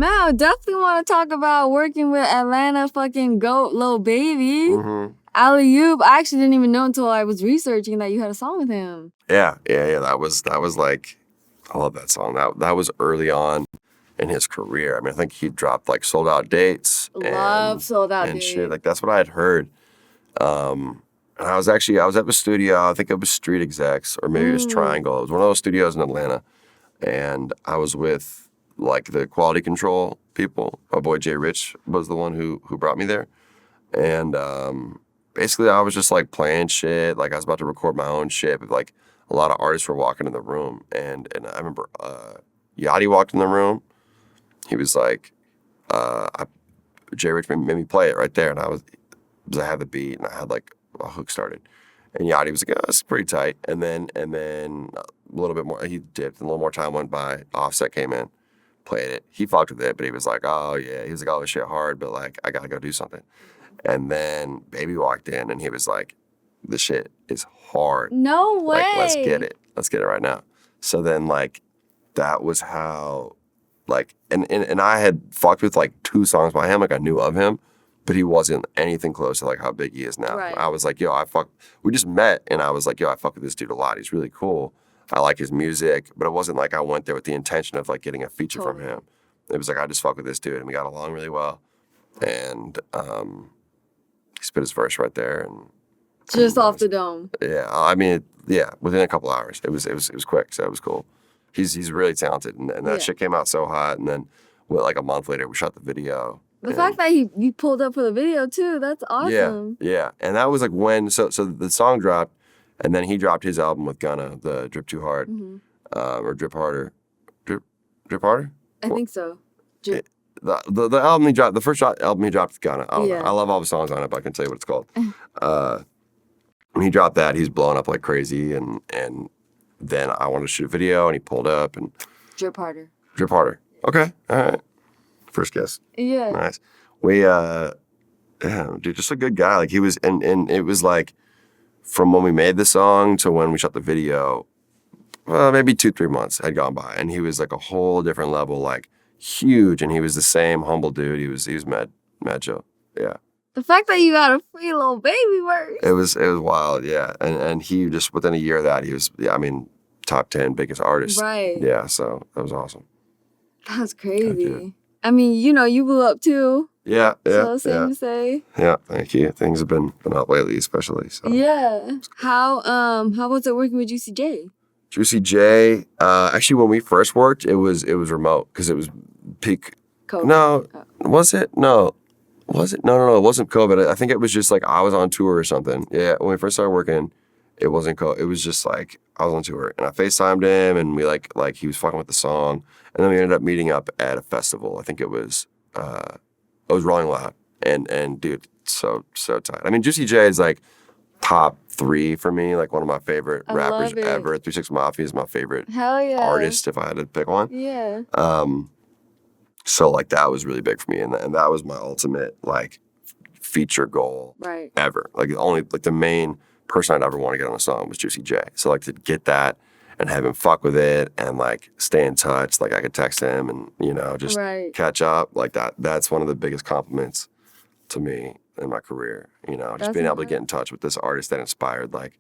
Man, I definitely want to talk about working with Atlanta fucking GOAT Lil Baby. Mm-hmm. Alley-oop. I actually didn't even know until I was researching that you had a song with him. Yeah. That was like, I love that song. That was early on in his career. I mean, I think he dropped like Sold Out Dates. Love Sold Out Dates. Shit. Like that's what I had heard. And I was at the studio. I think it was Street Execs or maybe it was Triangle. It was one of those studios in Atlanta. And I was with like the quality control people. My boy Jay Rich was the one who brought me there. And basically I was just like playing shit. Like I was about to record my own shit. But like a lot of artists were walking in the room. And I remember Yachty walked in the room. He was like, Jay Rich made me play it right there. And I had the beat and I had like a hook started. And Yachty was like, oh, it's pretty tight. And then a little bit more, he dipped and a little more time went by. Offset came in, played it. He fucked with it, but he was like, oh yeah. He was like, oh, this shit hard, but like, I gotta go do something. And then Baby walked in and he was like, this shit is hard. No way. Like, let's get it. Let's get it right now. So then like, that was how, like, and I had fucked with like 2 songs by him. Like I knew of him, but he wasn't anything close to like how big he is now. Right. I was like, we just met and I was like, I fuck with this dude a lot. He's really cool. I like his music, but it wasn't like I went there with the intention of like getting a feature from him. It was like, I just fuck with this dude and we got along really well. And he spit his verse right there. And just off the dome. Yeah, I mean, within a couple hours. It was quick, so it was cool. He's really talented and that shit came out so hot. And then like a month later, we shot the video. The fact that you pulled up for the video too, that's awesome. Yeah. And that was like when, so the song dropped and then he dropped his album with Gunna, the Drip Too Hard, or Drip Harder. Drip Harder? I think so. The album he dropped, the first album he dropped with Gunna. I don't know. I love all the songs on it, but I can tell you what it's called. When he dropped that, he's blowing up like crazy and then I wanted to shoot a video and he pulled up and... Drip Harder. Drip Harder. Okay. All right. First guess. Yeah. Nice. We, dude, just a good guy. Like he was, and it was like from when we made the song to when we shot the video, maybe 2-3 months had gone by. And he was like a whole different level, like huge. And he was the same humble dude. He was mad chill. Yeah. The fact that you got a free Lil Baby verse. It was wild. Yeah. And he just, within a year of that, he was, top 10 biggest artist. Right. Yeah. So that was awesome. That's crazy. I mean, you blew up too. Yeah. So same to say. Yeah, thank you. Things have been up lately, especially. So. Yeah. How was it working with Juicy J? Juicy J, actually, when we first worked, it was remote because it was peak. COVID. No, was it? No, was it? No, it wasn't COVID. I think it was just like I was on tour or something. Yeah, when we first started working, it wasn't COVID. It was just like I was on tour and I FaceTimed him and we like he was fucking with the song. And then we ended up meeting up at a festival. I think it was Rolling Loud. And dude, so tight. I mean, Juicy J is like top 3 for me, like one of my favorite rappers ever. 3 6 Mafia is my favorite artist if I had to pick one. Yeah. So like that was really big for me. And that was my ultimate like feature goal ever. Like the main person I'd ever want to get on a song was Juicy J. So like to get that and have him fuck with it and like stay in touch. Like I could text him and, just catch up like that. That's one of the biggest compliments to me in my career, just being able to get in touch with this artist that inspired like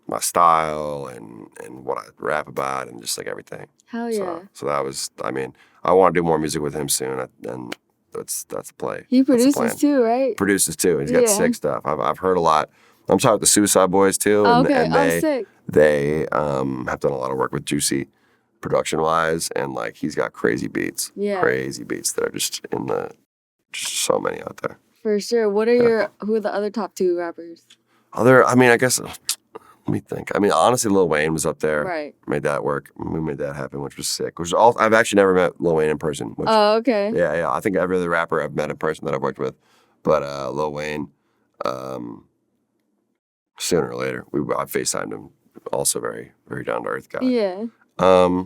my style and what I rap about and just like everything. Hell yeah. So that was, I want to do more music with him soon and that's the play. He produces too, right? Produces too. He's got sick stuff. I've heard a lot. I'm talking with the Suicide Boys too. And sick. They have done a lot of work with Juicy production-wise, and like he's got crazy beats. Yeah. Crazy beats that are just so many out there. For sure. Who are the other top 2 rappers? I guess, let me think. Honestly, Lil Wayne was up there. Right. Made that work. We made that happen, which was sick. I've actually never met Lil Wayne in person. Oh, okay. Yeah. I think every other rapper I've met in person that I've worked with. But Lil Wayne, sooner or later, I FaceTimed him. Also very, very down-to-earth guy. Yeah. I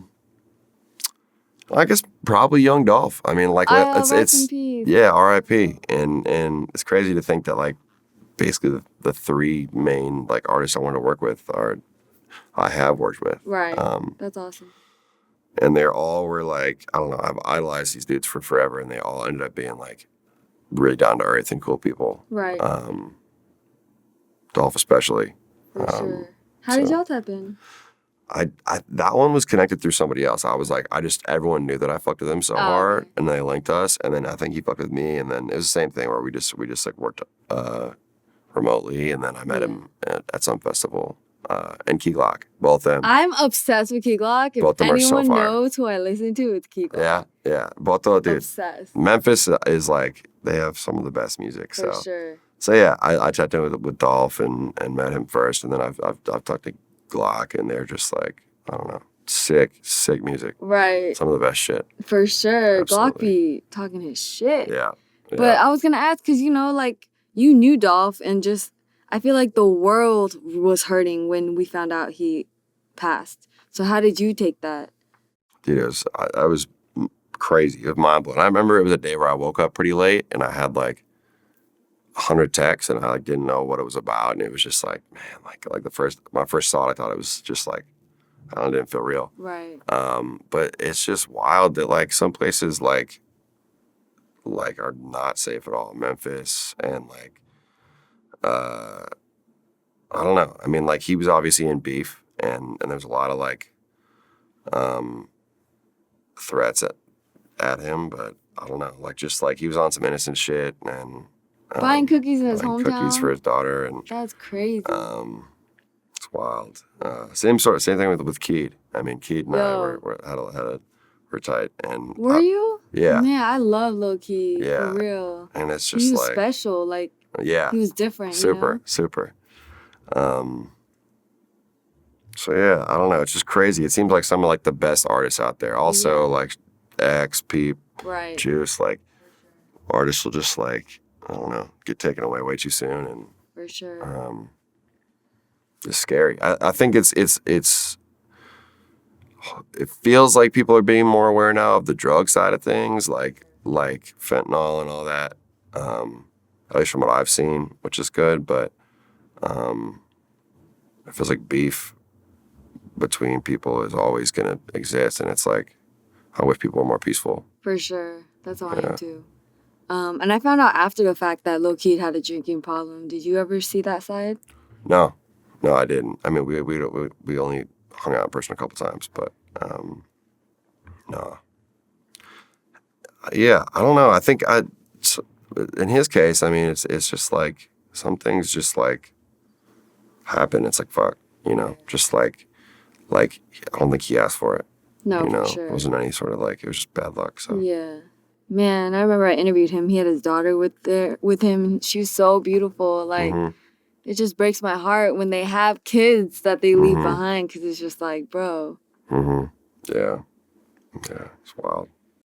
guess probably Young Dolph. Rest in peace. Yeah, R.I.P. And it's crazy to think that like basically the 3 main like artists I want to work with I have worked with. Right. That's awesome. and they all were like, I don't know, I've idolized these dudes for forever, and they all ended up being like really down to earth and cool people. Right. Dolph especially. For sure. How did y'all tap in? I that one was connected through somebody else. I was like, everyone knew that I fucked with him so hard, okay. and they linked us, and then I think he fucked with me, and then it was the same thing where we just like worked remotely, and then I met him at some festival. And Key Glock, both them. I'm obsessed with Key Glock. If Both them are so anyone fire. knows who I listen to, it's Key Glock. Yeah, both those dudes. Obsessed. Memphis is like, they have some of the best music. For sure. So yeah, I checked in with Dolph and met him first, and then I've talked to Glock, and they're just like, I don't know, sick music. Right. Some of the best shit. For sure. Absolutely. Glock be talking his shit. Yeah. But I was gonna ask, cause like you knew Dolph, and just I feel like the world was hurting when we found out he passed. So how did you take that? Dude, I was crazy. It was mind blowing. I remember it was a day where I woke up pretty late, and I had like 100 texts, and I like didn't know what it was about, and it was just like, man, like my first thought, I thought it was just like, I don't know, it didn't feel real. Right. But it's just wild that like some places like are not safe at all. Memphis and like, I don't know. I mean, like he was obviously in beef, and there's a lot of like threats at him, but I don't know. Like just like he was on some innocent shit, and buying cookies in his buying hometown. cookies for his daughter, and that's crazy. it's wild. Same thing with Keed. I mean, Keed and I were tight, and were you? Yeah. Man, I love Lil Keed. Yeah. For real. And it's just he was like special. Like yeah, he was different. super. So yeah, I don't know. It's just crazy. It seems like some of like the best artists out there. Also like X, Peep, right. Juice, like artists will just like, I don't know, get taken away way too soon, and for sure. It's scary. I think it feels like people are being more aware now of the drug side of things, like fentanyl and all that. At least from what I've seen, which is good, but it feels like beef between people is always going to exist, and it's like, I wish people were more peaceful. For sure. That's how I am too. And I found out after the fact that Lil Keed had a drinking problem. Did you ever see that side? No, I didn't. I mean, we only hung out in person a couple times, but no. Yeah, I don't know. I think in his case, I mean, it's just like some things just like happen. It's like fuck, just like I don't think he asked for it. No, for sure. It wasn't any sort of like, it was just bad luck. So yeah, man, I remember I interviewed him. He had his daughter with him. And she was so beautiful. Like it just breaks my heart when they have kids that they leave behind, because it's just like, bro. Yeah, it's wild.